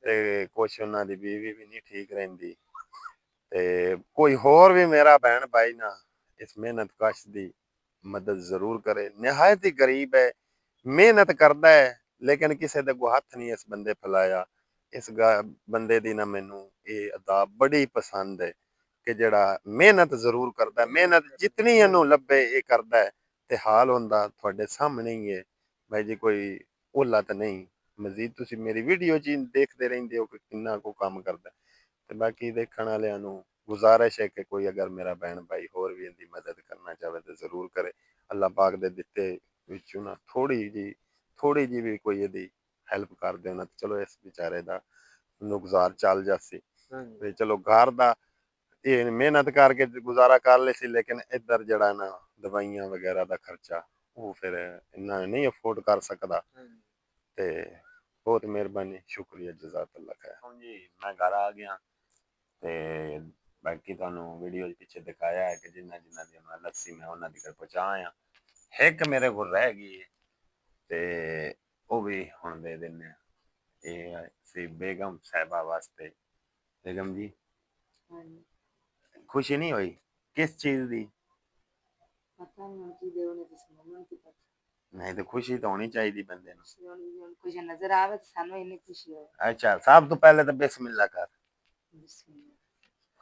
ਤੇ ਕੁਛ ਉਹਨਾਂ ਦੀ ਬੀਵੀ ਵੀ ਨਹੀਂ ਠੀਕ ਰਹਿੰਦੀ। ਤੇ ਕੋਈ ਹੋਰ ਵੀ ਮੇਰਾ ਭੈਣ ਭਾਈ ਨਾ ਇਸ ਮਿਹਨਤ ਕਸ਼ ਦੀ ਮਦਦ ਜ਼ਰੂਰ ਕਰੇ। ਨਿਹਾਇਤ ਹੀ ਗਰੀਬ ਹੈ, ਮਿਹਨਤ ਕਰਦਾ ਹੈ, ਲੇਕਿਨ ਕਿਸੇ ਦੇ ਕੋ ਹੱਥ ਨਹੀਂ ਇਸ ਬੰਦੇ ਫੈਲਾਇਆ। ਇਸ ਬੰਦੇ ਦੀ ਨਾ ਮੈਨੂੰ ਇਹ ਅਦਾ ਬੜੀ ਪਸੰਦ ਹੈ ਕਿ ਜਿਹੜਾ ਮਿਹਨਤ ਜ਼ਰੂਰ ਕਰਦਾ, ਮਿਹਨਤ ਜਿਤਨੀ ਇਹਨੂੰ ਲੱਭੇ ਇਹ ਕਰਦਾ ਹੈ। ਤੇ ਹਾਲ ਹੁੰਦਾ ਤੁਹਾਡੇ ਸਾਹਮਣੇ ਹੀ ਹੈ ਭਾਈ ਜੀ, ਕੋਈ ਓਲਾ ਤਾਂ ਨਹੀਂ। ਮਜ਼ੀਦ ਤੁਸੀਂ ਮੇਰੀ ਵੀਡੀਓ 'ਚ ਦੇਖਦੇ ਰਹਿੰਦੇ ਹੋ ਕਿ ਕਿੰਨਾ ਕੋ ਕੰਮ ਕਰਦਾ। ਤੇ ਬਾਕੀ ਦੇਖਣ ਵਾਲਿਆਂ ਨੂੰ ਗੁਜ਼ਾਰਿਸ਼ ਹੈ ਕਿ ਕੋਈ ਅਗਰ ਮੇਰਾ ਭੈਣ ਭਾਈ ਹੋਰ ਵੀ ਇਹਦੀ ਮਦਦ ਕਰਨਾ ਚਾਹੇ ਤਾਂ ਜ਼ਰੂਰ ਕਰੇ। ਅੱਲਾਹ ਪਾਕ ਦੇ ਦਿੱਤੇ ਵਿੱਚੋਂ ਨਾ ਥੋੜੀ ਜੀ ਵੀ ਕੋਈ ਇਹਦੀ ਹੈਲਪ ਕਰ ਦੇਣਾ, ਚਲੋ ਇਸ ਵਿਚਾਰੇ ਦਾ ਗੁਜ਼ਾਰ ਚੱਲ ਜਾਸੀ। ਤੇ ਚਲੋ ਘਰ ਦਾ ਇਹ ਮਿਹਨਤ ਕਰਕੇ ਗੁਜ਼ਾਰਾ ਕਰ ਲਏ ਸੀ, ਲੇਕਿਨ ਇੱਧਰ ਜਿਹੜਾ ਨਾ ਦਵਾਈਆਂ ਵਗੈਰਾ ਦਾ ਖਰਚਾ ਉਹ ਫਿਰ ਇੰਨਾ ਨਹੀਂ ਅਫੋਰਡ ਕਰ ਸਕਦਾ। ਤੇ ਬਹੁਤ ਮਿਹਰਬਾਨੀ, ਸ਼ੁਕਰੀਆ, ਜਜ਼ਾਕੱਲਾ ਖੈਰ। ਹੁਣ ਜੀ ਮੈਂ ਘਰ ਆ ਗਿਆ ਤੇ ਬਾਕੀ ਤੁਹਾਨੂੰ ਵੀਡੀਓ ਪਿੱਛੇ ਦਿਖਾਇਆ ਹੈ ਕਿ ਜਿੰਨਾ ਦੀ ਮੈਂ ਲੱਸੀ ਮੈਂ ਉਹਨਾਂ ਦੀ ਘਰ ਪਹੁੰਚਾ ਆਇਆ। ਇੱਕ ਮੇਰੇ ਕੋਲ ਰਹਿ ਗਈ ਹੈ ਤੇ ਉਹ ਵੀ ਹੁਣ ਦੇ ਦਿੰਦੇ ਆ। ਇਹ ਸੀ ਬੇਗਮ ਸਾਹਿਬਾ ਵਾਸਤੇ। ਬੇਗਮ ਜੀ खुशी नहीं हुई किस चीज दी? पता नहीं उनकी देवने तो सुनो की पता नहीं तो खुशी तो होनी चाहिए बंदे नु। कुछ नजर आवे तो सानू इतनी खुशी हो। अच्छा सब तो पहले तो बिस्मिल्लाह कर। बिस्मिल्लाह।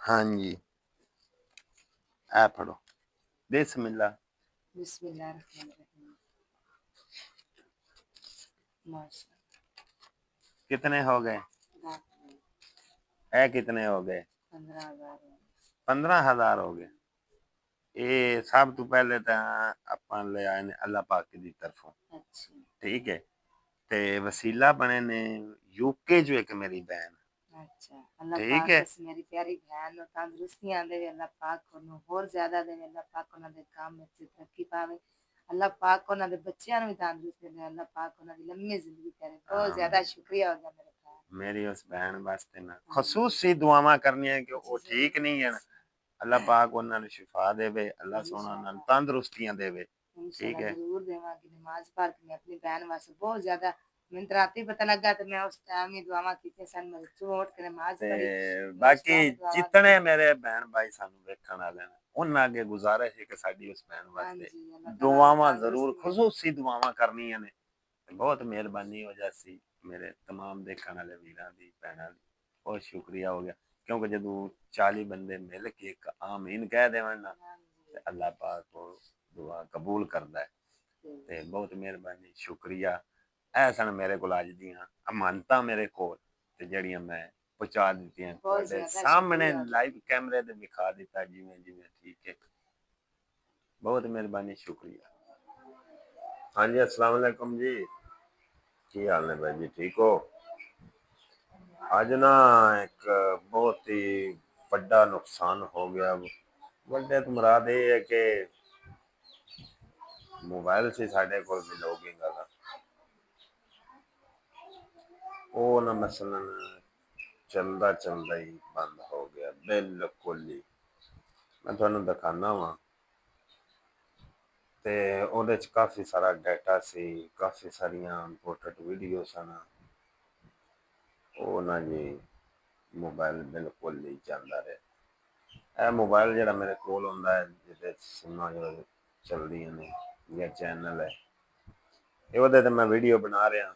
हाँ जी आ पढ़ो बिस्मिल्लाह। बिस्मिल्लाह रहमान रहीम। माशाअल्लाह। कितने हो गए? है कितने हो गए? 15,000। 15,000 हो गए। ਇਹ ਸਭ ਤੋਂ ਪਹਿਲੇ ਤਾਂ ਆਪਾਂ ਲੈ ਆਏ ਨੇ ਅੱਲਾਹ ਪਾਕ ਦੀ ਤਰਫੋਂ। ਅੱਛਾ ਠੀਕ ਹੈ। ਤੇ ਵਸੀਲਾ ਬਣੇ ਨੇ ਯੂਕੇ ਜੋ ਇੱਕ ਮੇਰੀ ਭੈਣ। ਅੱਛਾ ਅੱਲਾਹ ਪਾਕ ਇਸ ਮੇਰੀ ਪਿਆਰੀ ਭੈਣ ਨੂੰ ਤੰਦਰੁਸਤੀਆਂ ਦੇਵੇ, ਅੱਲਾਹ ਪਾਕ ਉਹਨੂੰ ਹੋਰ ਜ਼ਿਆਦਾ ਦੇਵੇ, ਅੱਲਾਹ ਪਾਕ ਉਹਨਾਂ ਦੇ ਕੰਮ ਵਿੱਚ ਤਰੱਕੀ ਪਾਵੇ, ਅੱਲਾਹ ਪਾਕ ਉਹਨਾਂ ਦੇ ਬੱਚਿਆਂ ਨੂੰ ਵੀ ਤੰਦਰੁਸਤੀ ਦੇਵੇ, ਅੱਲਾਹ ਪਾਕ ਉਹਨਾਂ ਦੀ ਲੰਮੀ ਜ਼ਿੰਦਗੀ ਕਰੇ। ਬਹੁਤ ਜ਼ਿਆਦਾ ਸ਼ੁਕਰੀਆ ਹੋ ਗਿਆ ਮੇਰੇ ਭਰਾ। ਮੇਰੀ ਉਸ ਭੈਣ ਵਾਸਤੇ ਨਾ ਖਸੂਸੀ ਦੁਆਵਾਂ ਕਰਨੀਆਂ ਕਿ ਉਹ ਠੀਕ ਨਹੀਂ ਹੈ। ਅੱਲਾਹ ਪਾਕ ਉਹਨਾਂ ਨੂੰ ਸ਼ਿਫਾ ਦੇਵੇ, ਅੱਲਾਹ ਸੋਹਣਾ ਉਹਨਾਂ ਨੂੰ ਤੰਦਰੁਸਤੀਆਂ ਦੇਵੇ। ਠੀਕ ਹੈ ਜ਼ਰੂਰ ਦੇਵਾਂਗੀ। ਨਮਾਜ਼ ਪੜ੍ਹ ਕੇ ਮੈਂ ਆਪਣੀ ਭੈਣ ਵਾਸਤੇ ਬਹੁਤ ਜ਼ਿਆਦਾ ਮੈਨੂੰ ਤਾਂ ਰਾਤੀ ਪਤਾ ਲੱਗਾ ਤੇ ਮੈਂ ਉਸ ਟਾਈਮ ਹੀ ਦੁਆਵਾਂ ਕੀਤੀਆਂ ਸਨ। ਮੈਂ ਉੱਠ ਕੇ ਨਮਾਜ਼ ਪੜ੍ਹੀ। ਬਾਕੀ ਜਿਤਨੇ ਮੇਰੇ ਭੈਣ ਭਾਈ ਸਾਨੂੰ ਵੇਖਣ ਵਾਲੇ ਨੇ ਉਹਨਾਂ ਅੱਗੇ ਗੁਜ਼ਾਰਿਸ਼ ਹੈ ਕਿ ਸਾਡੀ ਉਸ ਭੈਣ ਵਾਸਤੇ ਦੁਆਵਾਂ ਜ਼ਰੂਰ ਖਸੂਸੀ ਦੁਆਵਾਂ ਕਰਨੀਆਂ ਨੇ। ਬਹੁਤ ਮਿਹਰਬਾਨੀ ਹੋ ਜਾਸੀ ਮੇਰੇ तमाम ਦੇਖਣ ਵਾਲੇ ਵੀਰਾਂ ਦੀ ਭੈਣਾਂ ਦੀ। ਬਹੁਤ ਸ਼ੁਕਰੀਆ ਹੋ ਗਿਆ ਕਿਉਂਕਿ ਜਦੋਂ 40 ਬੰਦੇ ਮਿਲ ਕੇ ਇੱਕ ਆਮੀਨ ਕਹਿ ਦੇਵਣ ਨਾ ਤੇ ਅੱਲਾਹ ਪਾਕ ਉਹ ਦੁਆ ਕਬੂਲ ਕਰਦਾ ਹੈ। ਤੇ ਬਹੁਤ ਮਿਹਰਬਾਨੀ ਸ਼ੁਕਰੀਆ। ਇਹ ਸਨ ਮੇਰੇ ਕੋਲ ਅੱਜ ਦੀਆਂ ਅਮਾਨਤਾਂ ਮੇਰੇ ਕੋਲ ਤੇ ਜਿਹੜੀਆਂ ਮੈਂ ਪਹੁੰਚਾ ਦਿੱਤੀਆਂ ਤੁਹਾਡੇ ਸਾਹਮਣੇ ਲਾਈਵ ਕੈਮਰੇ ਤੇ ਵਿਖਾ ਦਿੱਤਾ ਜਿਵੇਂ ਜਿਵੇਂ। ਠੀਕ ਹੈ ਬਹੁਤ ਮਿਹਰਬਾਨੀ ਸ਼ੁਕਰੀਆ। ਹਾਂਜੀ अस्सलाम वालेकुम जी, ਕੀ ਹਾਲ ਨੇ ਭਾਈ ਜੀ, ਠੀਕ ਹੋ? ਅੱਜ ਨਾ ਇੱਕ ਬਹੁਤ ਹੀ ਵੱਡਾ ਨੁਕਸਾਨ ਹੋ ਗਿਆ। ਵੱਡੇ ਤੋਂ ਮੁਰਾਦ ਇਹ ਹੈ ਕਿ ਮੋਬਾਈਲ ਸੀ ਸਾਡੇ ਕੋਲ ਵੀ ਲੋਗਿੰਗ ਵਾਲਾ ਉਹ ਨਾ ਮਸਲਨ ਚੱਲਦਾ ਹੀ ਬੰਦ ਹੋ ਗਿਆ ਬਿਲਕੁਲ ਹੀ। ਮੈਂ ਤੁਹਾਨੂੰ ਦਿਖਾਣਾ ਵਾਂ ਤੇ ਉਹਦੇ ਚ ਕਾਫੀ ਸਾਰਾ ਡਾਟਾ ਸੀ, ਕਾਫੀ ਸਾਰੀਆਂ ਇੰਪੋਰਟੈਂਟ ਵੀਡੀਓ ਸਨ। ਉਹ ਨਾ ਜੀ ਮੋਬਾਈਲ ਬਿਲਕੁਲ ਨਹੀਂ ਚੱਲਦਾ ਰਿਹਾ। ਇਹ ਮੋਬਾਈਲ ਜਿਹੜਾ ਮੇਰੇ ਕੋਲ ਹੁੰਦਾ ਹੈ ਜਿਹਦੇ ਸਿਮਾਂ ਜੋ ਚੱਲਦੀਆਂ ਨੇ ਜਾਂ ਚੈਨਲ ਹੈ ਇਹ ਉਹਦੇ ਤੇ ਮੈਂ ਵੀਡੀਓ ਬਣਾ ਰਿਹਾ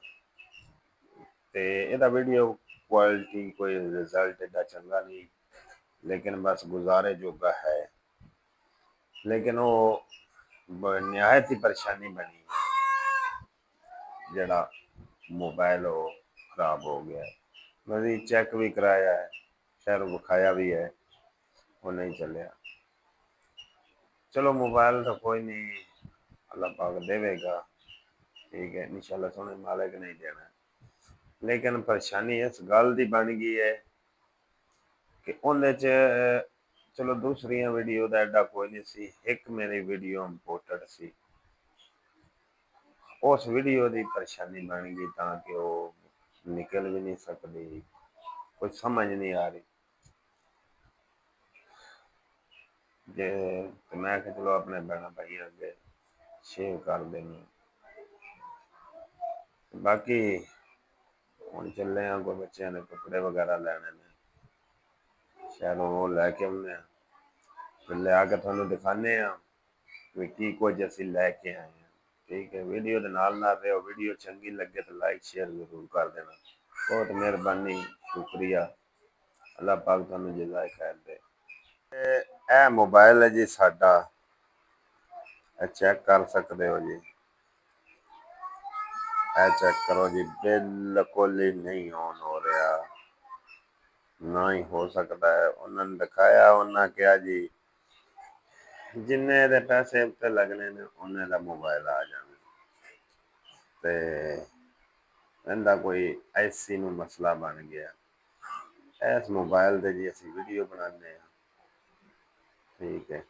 ਤੇ ਇਹਦਾ ਵੀਡੀਓ ਕੁਆਲਿਟੀ ਕੋਈ ਰਿਜ਼ਲਟ ਇਹਦਾ ਚੰਗਾ ਨਹੀਂ, ਲੇਕਿਨ ਬਸ ਗੁਜ਼ਾਰੇ ਜੋਗਾ ਹੈ। ਲੇਕਿਨ ਉਹ ਨਿਹਾਇਤ ਹੀ ਪਰੇਸ਼ਾਨੀ ਬਣੀ ਜਿਹੜਾ ਮੋਬਾਈਲ ਉਹ ਖਰਾਬ ਹੋ ਗਿਆ। ਮੈਂ ਵੀ ਚੈੱਕ ਵੀ ਕਰਾਇਆ ਹੈ, ਸ਼ਹਿਰ ਵਿਖਾਇਆ ਵੀ ਹੈ, ਉਹ ਨਹੀਂ ਚੱਲਿਆ। ਚਲੋ ਮੋਬਾਈਲ ਤਾਂ ਕੋਈ ਨਹੀਂ ਅੱਲਾਹ ਪਾਕ ਦੇਵੇਗਾ, ਠੀਕ ਹੈ ਇਨਸ਼ਾਅੱਲਾ ਸੋਹਣੇ ਮਾਲਿਕ ਨਹੀਂ ਦੇਣਾ। ਲੇਕਿਨ ਪਰੇਸ਼ਾਨੀ ਇਸ ਗੱਲ ਦੀ ਬਣ ਗਈ ਹੈ ਕਿ ਉਹਦੇ 'ਚ ਚਲੋ ਦੂਸਰੀਆਂ ਵੀਡੀਓ ਦਾ ਐਡਾ ਕੋਈ ਨਹੀਂ ਸੀ, ਇੱਕ ਮੇਰੀ ਵੀਡੀਓ ਇੰਪੋਰਟੈਂਟ ਸੀ, ਉਸ ਵੀਡੀਓ ਦੀ ਪਰੇਸ਼ਾਨੀ ਬਣ ਗਈ ਤਾਂ ਕਿ ਉਹ ਨਿਕਲ ਵੀ ਨਹੀਂ ਸਕਦੀ, ਕੁਝ ਸਮਝ ਨਹੀਂ ਆ ਰਹੀ। ਜੇ ਤੇ ਮੈਂ ਕਿਹਾ ਚਲੋ ਆਪਣੇ ਭੈਣਾਂ ਭਾਈਆਂ ਅੱਗੇ ਸ਼ੇਅਰ ਕਰ ਦੇਣੀ। ਬਾਕੀ ਹੁਣ ਚੱਲੇ ਆ, ਕੋਈ ਬੱਚਿਆਂ ਦੇ ਕੱਪੜੇ ਵਗੈਰਾ ਲੈਣੇ ਨੇ, ਸ਼ਾਇਦ ਉਹ ਲੈ ਕੇ ਆਉਂਦੇ ਆ, ਫਿਰ ਲਿਆ ਕੇ ਤੁਹਾਨੂੰ ਦਿਖਾਉਂਦੇ ਆ ਵੀ ਕੀ ਕੁਝ ਅਸੀਂ ਲੈ ਕੇ ਆਏ ਹਾਂ। ਠੀਕ ਹੈ, ਵੀਡੀਓ ਦੇ ਨਾਲ ਨਾਲ ਰਹੋ। ਵੀਡੀਓ ਚੰਗੀ ਲੱਗੇ ਤਾਂ ਲਾਈਕ ਸ਼ੇਅਰ ਜ਼ਰੂਰ ਕਰ ਦੇਣਾ। ਬਹੁਤ ਮਿਹਰਬਾਨੀ, ਸ਼ੁਕਰੀਆ। ਅੱਲਾਹ ਪਾਕ ਤੁਹਾਨੂੰ ਜਜ਼ਾਏ ਖੈਰ ਦੇ। ਇਹ ਮੋਬਾਈਲ ਹੈ ਜੀ ਸਾਡਾ, ਇਹ ਚੈੱਕ ਕਰ ਸਕਦੇ ਹੋ ਜੀ, ਇਹ ਚੈੱਕ ਕਰੋ ਜੀ, ਬਿਲਕੁਲ ਹੀ ਨਹੀਂ ਔਨ ਹੋ ਰਿਹਾ, ਨਾ ਹੀ ਹੋ ਸਕਦਾ ਹੈ। ਉਹਨਾਂ ਨੇ ਦਿਖਾਇਆ, ਉਹਨਾਂ ਕਿਹਾ ਜੀ ਜਿੰਨੇ ਦੇ ਪੈਸੇ ਉੱਤੇ ਲੱਗਣੇ ਨੇ ਉਹਨੇ ਦਾ ਮੋਬਾਈਲ ਆ ਜਾਣਾ, ਤੇ ਇਹਦਾ ਕੋਈ ਐਸੀ ਨੂੰ ਮਸਲਾ ਬਣ ਗਿਆ। ਇਸ ਮੋਬਾਈਲ ਤੇ ਜੀ ਅਸੀਂ ਵੀਡੀਓ ਬਣਾਉਂਦੇ ਹਾਂ, ਠੀਕ ਹੈ,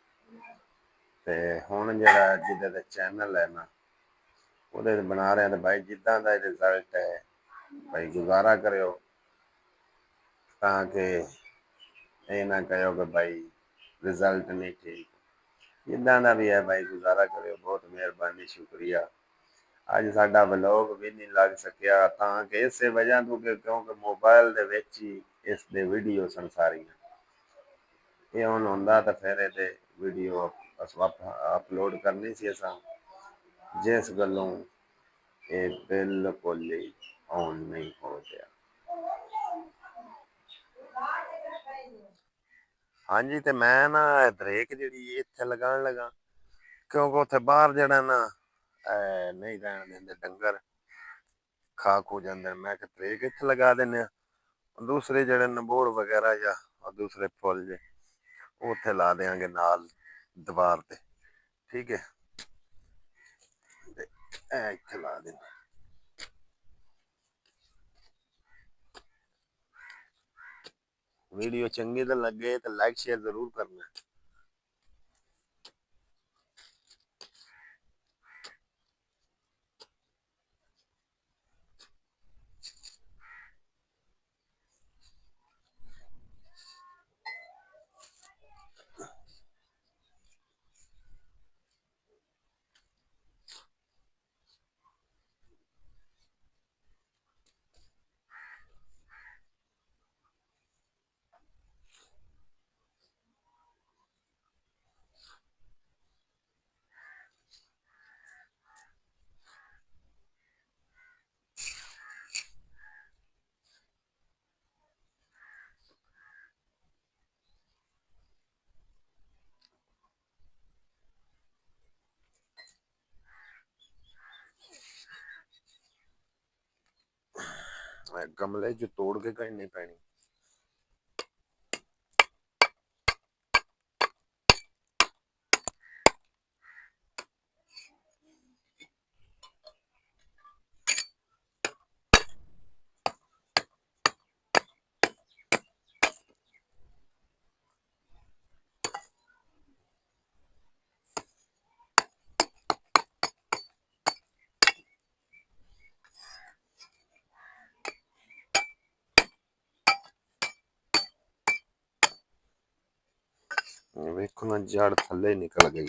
ਤੇ ਹੁਣ ਜਿਹੜਾ ਜਿਹਦੇ ਤੇ ਚੈਨਲ ਹੈ ਨਾ, ਉਹਦੇ ਤੇ ਬਣਾ ਰਹੇ ਤੇ ਭਾਈ ਜਿੱਦਾਂ ਦਾ ਰਿਜ਼ਲਟ ਹੈ ਭਾਈ ਗੁਜ਼ਾਰਾ ਕਰਿਓ, ਤਾਂ ਕਿ ਇਹ ਨਾ ਕਹੋ ਕਿ ਭਾਈ ਰਿਜ਼ਲਟ ਨਹੀਂ ਠੀਕ। ਜਿੱਦਾਂ ਦਾ ਵੀ ਹੈ ਭਾਈ ਗੁਜ਼ਾਰਾ ਕਰਿਓ। ਬਹੁਤ ਮਿਹਰਬਾਨੀ, ਸ਼ੁਕਰੀਆ। ਅੱਜ ਸਾਡਾ ਵਲੋਗ ਵੀ ਨਹੀਂ ਲੱਗ ਸਕਿਆ ਤਾਂ ਕਿ ਇਸੇ ਵਜ੍ਹਾ ਤੋਂ ਕਿ ਕਿਉਂਕਿ ਮੋਬਾਈਲ ਦੇ ਵਿੱਚ ਹੀ ਇਸ ਦੇ ਵੀਡੀਓ ਸਨ ਸਾਰੀਆਂ। ਇਹ ਹੁਣ ਹੁੰਦਾ ਤਾਂ ਫਿਰ ਇਹਦੇ ਵੀਡੀਓ ਅਪਲੋਡ ਕਰਨੀ ਸੀ ਅਸਾਂ, ਜਿਸ ਗੱਲੋਂ ਇਹ ਬਿਲਕੁਲ ਹੀ ਔਨ ਨਹੀਂ ਹੋ ਰਿਹਾ। ਹਾਂਜੀ, ਤੇ ਮੈਂ ਨਾ ਬ੍ਰੇਕ ਜਿਹੜੀ ਇੱਥੇ ਲਗਾਉਣ ਲੱਗਾ, ਕਿਉਂਕਿ ਉੱਥੇ ਬਾਹਰ ਜਿਹੜਾ ਨਾ ਨਹੀਂ ਰਹਿਣ ਦਿੰਦੇ, ਡੰਗਰ ਖਾ ਖੂ ਜਾਂਦੇ। ਮੈਂ ਕਿਹਾ ਬ੍ਰੇਕ ਇੱਥੇ ਲਗਾ ਦਿੰਦੇ ਆ, ਦੂਸਰੇ ਜਿਹੜੇ ਨਬੋੜ ਵਗੈਰਾ ਜਾਂ ਦੂਸਰੇ ਫੁੱਲ ਜੇ ਉੱਥੇ ਲਾ ਦਿਆਂਗੇ ਨਾਲ ਦੀਵਾਰ ਤੇ, ਠੀਕ ਹੈ, ਤੇ ਇਹ ਇੱਥੇ ਲਾ ਦੇਣਾ। ਵੀਡੀਓ ਚੰਗੀ ਤਾਂ ਲੱਗੇ ਤਾਂ ਲਾਈਕ ਸ਼ੇਅਰ ਜ਼ਰੂਰ ਕਰਨਾ। ਗਮਲੇ ਚ ਤੋੜ ਕੇ ਕੱਢਣੀ ਪੈਣੀ। ਵੇਖੋ ਨਾ, ਜੜ ਥੱਲੇ ਨਿਕਲ ਗਈ।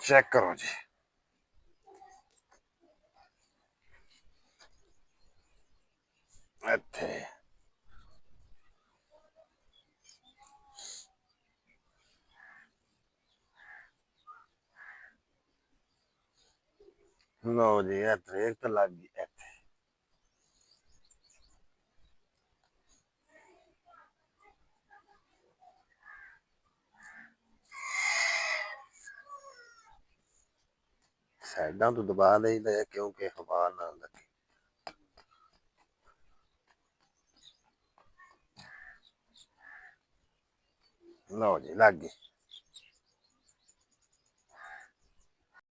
ਚੈੱਕ ਕਰੋ ਜੀ, ਇੱਥੇ ਲਓ ਜੀ, ਇਹ ਬ੍ਰੇਕ ਤਾਂ ਲੱਗ ਗਈ ਇੱਥੇ। ਸਾਈਡਾਂ ਤੋਂ ਦਬਾ ਦੇਈਦਾ ਕਿਉਂਕਿ ਹਵਾ ਨਾ ਲੱਗੇ। ਲਓ ਜੀ, ਲੱਗ ਗਈ।